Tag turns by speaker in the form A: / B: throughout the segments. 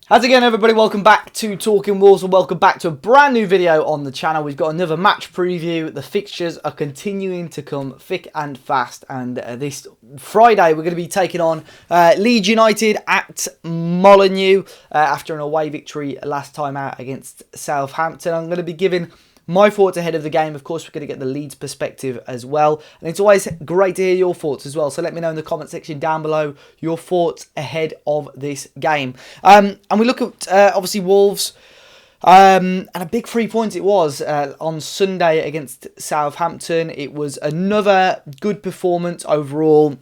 A: How's it going, everybody? Welcome back to Talking Wolves and welcome back to a brand new video on the channel. We've got another match preview. The fixtures are continuing to come thick and fast, and this Friday we're going to be taking on Leeds United at Molineux after an away victory last time out against Southampton. I'm going to be giving my thoughts ahead of the game. Of course, we're going to get the Leeds perspective as well. And it's always great to hear your thoughts as well. So let me know in the comment section down below your thoughts ahead of this game. And we look at, obviously, Wolves. And a big 3 points it was on Sunday against Southampton. It was another good performance overall.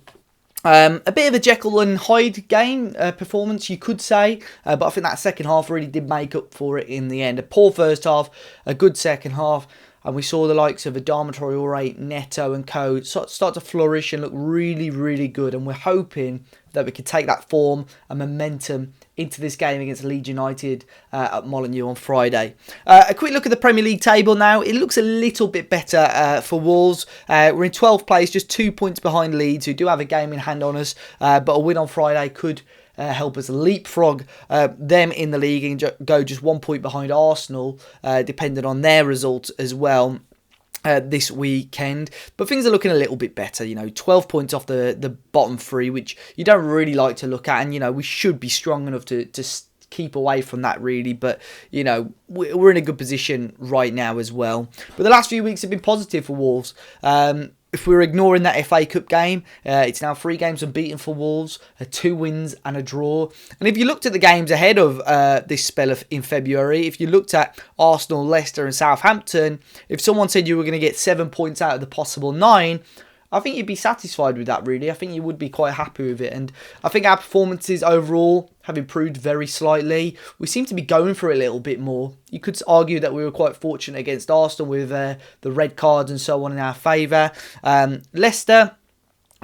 A: A bit of a Jekyll and Hyde game performance, you could say. But I think that second half really did make up for it in the end. A poor first half, a good second half. And we saw the likes of Adama Traore, Neto and co start to flourish and look really, really good. And we're hoping that we could take that form and momentum into this game against Leeds United at Molineux on Friday. A quick look at the Premier League table now. It looks a little bit better for Wolves. We're in 12th place, just 2 points behind Leeds, who do have a game in hand on us. But a win on Friday could help us leapfrog them in the league and go just 1 point behind Arsenal, depending on their results as well. This weekend, but things are looking a little bit better. 12 points off the bottom three, which you don't really like to look at, and we should be strong enough to keep away from that really, but we're in a good position right now as well. But the last few weeks have been positive for Wolves. If we're ignoring that FA Cup game, it's now 3 games unbeaten for Wolves, 2 wins and a draw. And if you looked at the games ahead of this spell in February, if you looked at Arsenal, Leicester and Southampton, if someone said you were going to get 7 points out of the possible 9, I think you'd be satisfied with that, really. I think you would be quite happy with it. And I think our performances overall have improved very slightly. We seem to be going for it a little bit more. You could argue that we were quite fortunate against Arsenal with the red cards and so on in our favour. Leicester,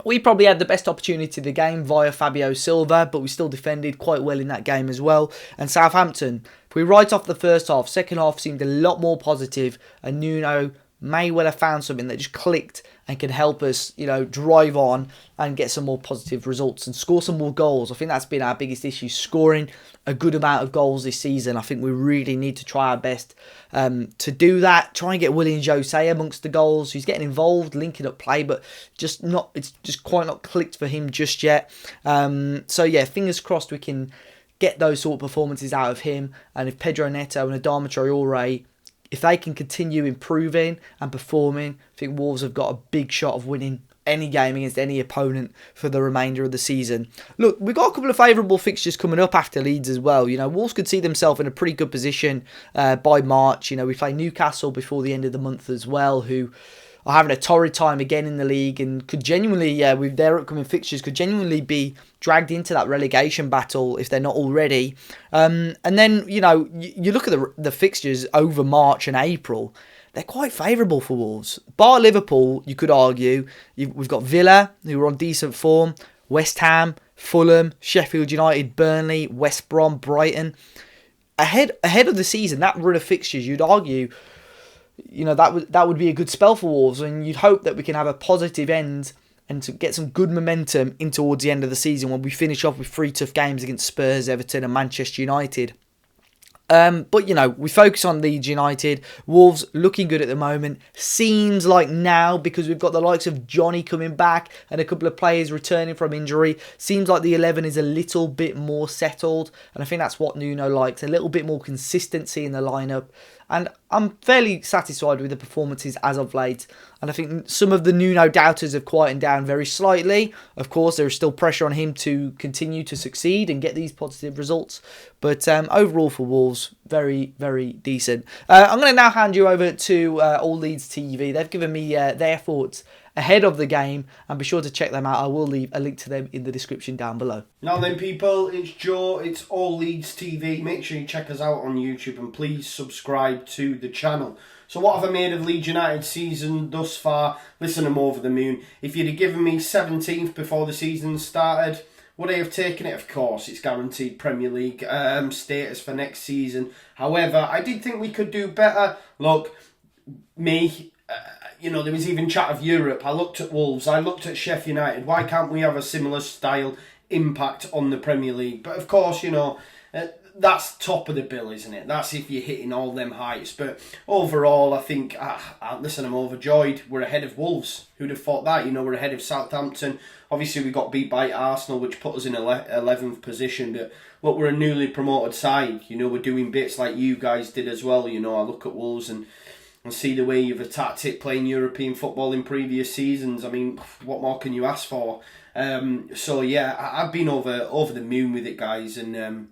A: we probably had the best opportunity of the game via Fabio Silva, but we still defended quite well in that game as well. And Southampton, if we write off the first half, second half seemed a lot more positive, and Nuno may well have found something that just clicked and can help us, drive on and get some more positive results and score some more goals. I think that's been our biggest issue, scoring a good amount of goals this season. I think we really need to try our best to do that. Try and get Willian Jose amongst the goals. He's getting involved, linking up play, but it's just quite not clicked for him just yet. So yeah, fingers crossed we can get those sort of performances out of him. And if Pedro Neto and Adama Traore, if they can continue improving and performing, I think Wolves have got a big shot of winning any game against any opponent for the remainder of the season. Look, we've got a couple of favourable fixtures coming up after Leeds as well. Wolves could see themselves in a pretty good position by March. We play Newcastle before the end of the month as well, who are having a torrid time again in the league and could genuinely, with their upcoming fixtures, could genuinely be dragged into that relegation battle if they're not already. And then, you look at the fixtures over March and April, they're quite favourable for Wolves. Bar Liverpool, you could argue. We've got Villa, who are on decent form, West Ham, Fulham, Sheffield United, Burnley, West Brom, Brighton. Ahead of the season, that run of fixtures, you'd argue, that would be a good spell for Wolves, and you'd hope that we can have a positive end and to get some good momentum in towards the end of the season when we finish off with 3 tough games against Spurs, Everton and Manchester United. But, we focus on Leeds United. Wolves looking good at the moment. Seems like now, because we've got the likes of Johnny coming back and a couple of players returning from injury, seems like the 11 is a little bit more settled. And I think that's what Nuno likes, a little bit more consistency in the lineup. And I'm fairly satisfied with the performances as of late. And I think some of the Nuno doubters have quietened down very slightly. Of course, there is still pressure on him to continue to succeed and get these positive results. But overall for Wolves, very, very decent. I'm going to now hand you over to All Leeds TV. They've given me their thoughts ahead of the game, and be sure to check them out. I will leave a link to them in the description down below.
B: Now then, people, it's Joe, it's All Leeds TV. Make sure you check us out on YouTube and please subscribe to the channel. So what have I made of Leeds United season thus far? Listen, I'm over the moon. If you'd have given me 17th before the season started, would I have taken it? Of course, it's guaranteed Premier League status for next season. However, I did think we could do better. Look, there was even chat of Europe. I looked at Wolves, I looked at Sheffield United. Why can't we have a similar style impact on the Premier League? But of course, that's top of the bill, isn't it? That's if you're hitting all them heights. But overall, I think, listen, I'm overjoyed. We're ahead of Wolves. Who'd have thought that? You know, we're ahead of Southampton. Obviously, we got beat by Arsenal, which put us in 11th position. But look, we're a newly promoted side. You know, we're doing bits like you guys did as well. You know, I look at Wolves and see the way you've attacked it, playing European football in previous seasons. I mean, what more can you ask for? So yeah, I've been over the moon with it, guys, and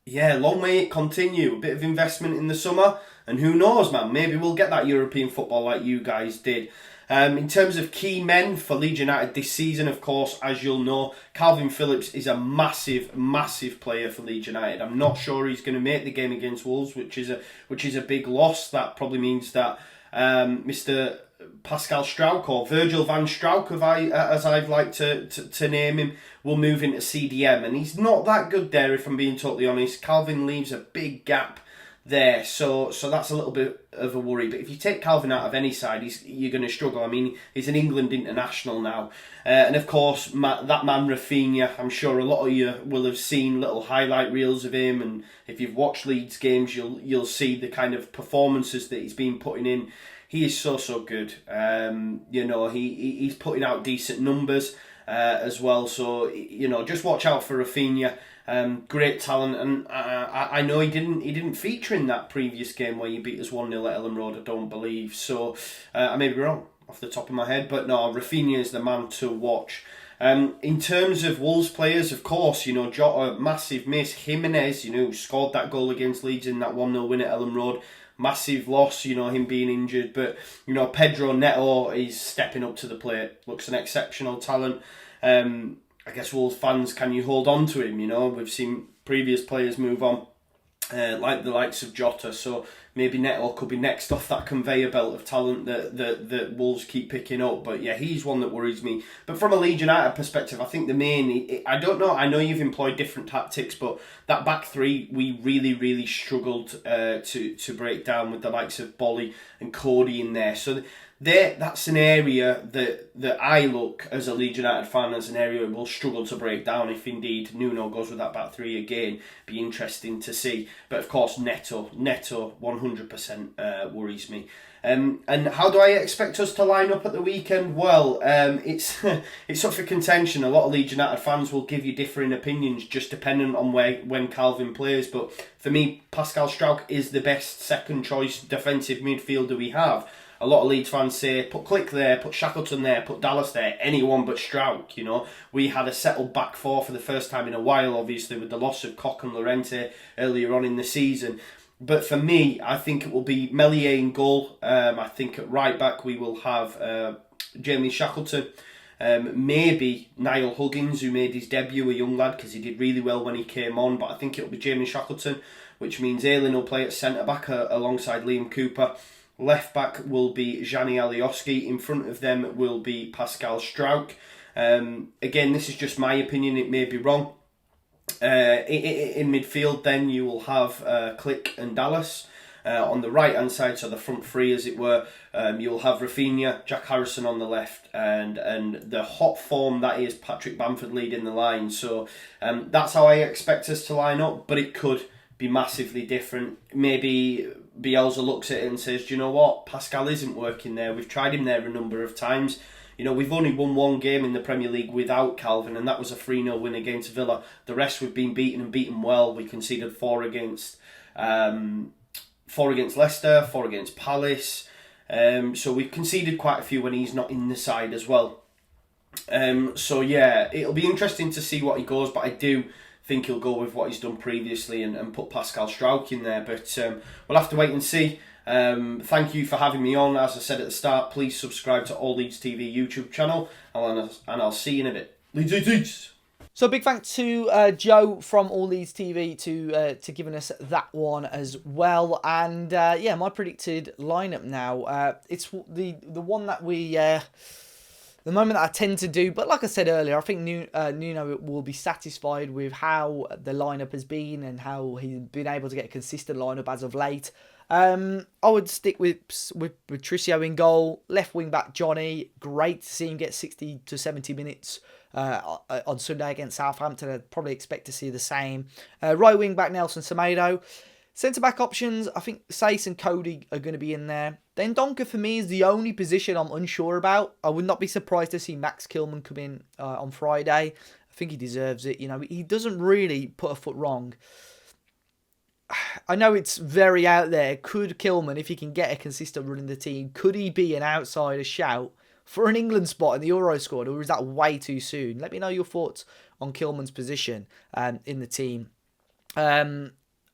B: yeah, long may it continue. A bit of investment in the summer, and who knows, man, maybe we'll get that European football like you guys did. In terms of key men for Leeds United this season, of course, as you'll know, Calvin Phillips is a massive, massive player for Leeds United. I'm not sure he's going to make the game against Wolves, which is a big loss. That probably means that Mr. Pascal Struijk, or Virgil van Struijk, as I'd like to name him, will move into CDM, and he's not that good there, if I'm being totally honest. Calvin leaves a big gap there, so that's a little bit of a worry. But if you take Calvin out of any side, you're going to struggle. I mean, he's an England international now, and of course that man Rafinha. I'm sure a lot of you will have seen little highlight reels of him, and if you've watched Leeds games, you'll see the kind of performances that he's been putting in. He is so good. You know, he's putting out decent numbers as well. So, you know, just watch out for Rafinha. Great talent, and I know he didn't feature in that previous game where you beat us 1-0 at Ellen Road, I don't believe. So I may be wrong off the top of my head, but no, Rafinha is the man to watch. In terms of Wolves players, of course, you know, Jota, massive miss. Jimenez, you know, scored that goal against Leeds in that 1-0 win at Ellen Road. Massive loss, you know, him being injured. But, you know, Pedro Neto is stepping up to the plate. Looks an exceptional talent. I guess Wolves fans, can you hold on to him? You know, we've seen previous players move on, like the likes of Jota. So maybe Neto could be next off that conveyor belt of talent that Wolves keep picking up. But yeah, he's one that worries me. But from a Leeds United perspective, I think the main, I don't know, I know you've employed different tactics, but that back three, we really struggled to break down with the likes of Bolly and Cody in there. So that's an area that I look, as a Leeds United fan, as an area we'll struggle to break down if indeed Nuno goes with that back three again. Be interesting to see. But of course, Neto 100% worries me. And how do I expect us to line up at the weekend? Well, it's up for contention. A lot of Leeds United fans will give you differing opinions, just depending on when Calvin plays. But for me, Pascal Struijk is the best second choice defensive midfielder we have. A lot of Leeds fans say, put Click there, put Shackleton there, put Dallas there, anyone but Struijk, you know. We had a settled back four for the first time in a while, obviously, with the loss of Koch and Llorente earlier on in the season. But for me, I think it will be Meslier in goal. I think at right back we will have Jamie Shackleton. Maybe Niall Huggins, who made his debut, a young lad, because he did really well when he came on. But I think it will be Jamie Shackleton, which means Aylin will play at centre-back alongside Liam Cooper. Left back will be Jani Alioski. In front of them will be Pascal Struijk. Again, this is just my opinion. It may be wrong. In midfield, then you will have Click and Dallas. On the right hand side, so the front three, as it were, you'll have Rafinha, Jack Harrison on the left, and the hot form that is Patrick Bamford leading the line. So that's how I expect us to line up. But it could be massively different. Maybe Bielsa looks at it and says, do you know what, Pascal isn't working there. We've tried him there a number of times. You know, we've only won one game in the Premier League without Calvin, and that was a 3-0 win against Villa. The rest we've been beaten, and beaten well. We conceded 4 against Leicester, 4 against Palace. So we've conceded quite a few when he's not in the side as well. So yeah, it'll be interesting to see what he goes, but I do think he'll go with what he's done previously and put Pascal Struijk in there. But we'll have to wait and see. Thank you for having me on. As I said at the start, please subscribe to All Leeds TV YouTube channel, and I'll see you in a bit. Leeds.
A: So big thanks to Joe from All Leeds TV to giving us that one as well. And yeah, my predicted lineup now. It's the one that we the moment that I tend to do. But like I said earlier, I think Nuno will be satisfied with how the lineup has been and how he's been able to get a consistent lineup as of late. I would stick with Patricio in goal. Left wing back Johnny. Great to see him get 60 to 70 minutes on Sunday against Southampton. I'd probably expect to see the same. Right wing back Nelson Semedo. Centre-back options, I think Sace and Cody are going to be in there. Then Donker, for me, is the only position I'm unsure about. I would not be surprised to see Max Kilman come in on Friday. I think he deserves it. You know, he doesn't really put a foot wrong. I know it's very out there. Could Kilman, if he can get a consistent run in the team, could he be an outsider shout for an England spot in the Euro squad, or is that way too soon? Let me know your thoughts on Kilman's position in the team.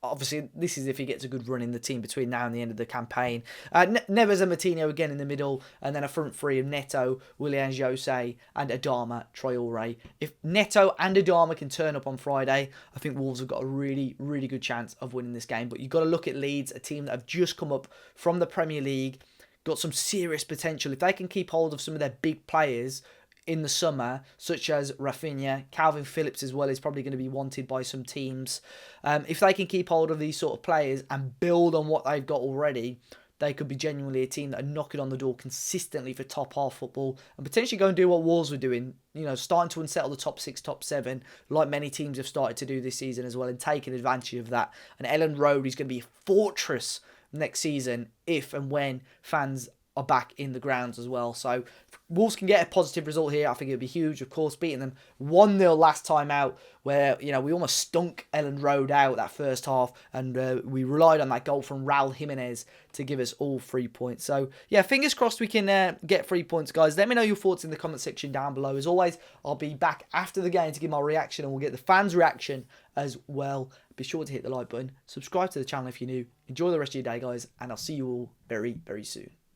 A: Obviously, this is if he gets a good run in the team between now and the end of the campaign. Neves and Martinho again in the middle, and then a front three of Neto, Willian Jose, and Adama Traore. If Neto and Adama can turn up on Friday, I think Wolves have got a really, really good chance of winning this game. But you've got to look at Leeds, a team that have just come up from the Premier League, got some serious potential. If they can keep hold of some of their big players in the summer, such as Rafinha, Calvin Phillips as well is probably going to be wanted by some teams. If they can keep hold of these sort of players and build on what they've got already, they could be genuinely a team that are knocking on the door consistently for top half football and potentially go and do what Wolves were doing, you know, starting to unsettle the top 6, top 7, like many teams have started to do this season as well, and taking advantage of that. And Ellen Road is going to be a fortress next season if and when fans are back in the grounds as well. So Wolves can get a positive result here. I think it would be huge, of course, beating them 1-0 last time out, where, you know, we almost stunk Ellen Road out that first half, and we relied on that goal from Raul Jimenez to give us all 3 points. So yeah, fingers crossed we can get 3 points, guys. Let me know your thoughts in the comment section down below. As always, I'll be back after the game to give my reaction, and we'll get the fans' reaction as well. Be sure to hit the like button, subscribe to the channel if you're new. Enjoy the rest of your day, guys, and I'll see you all very, very soon.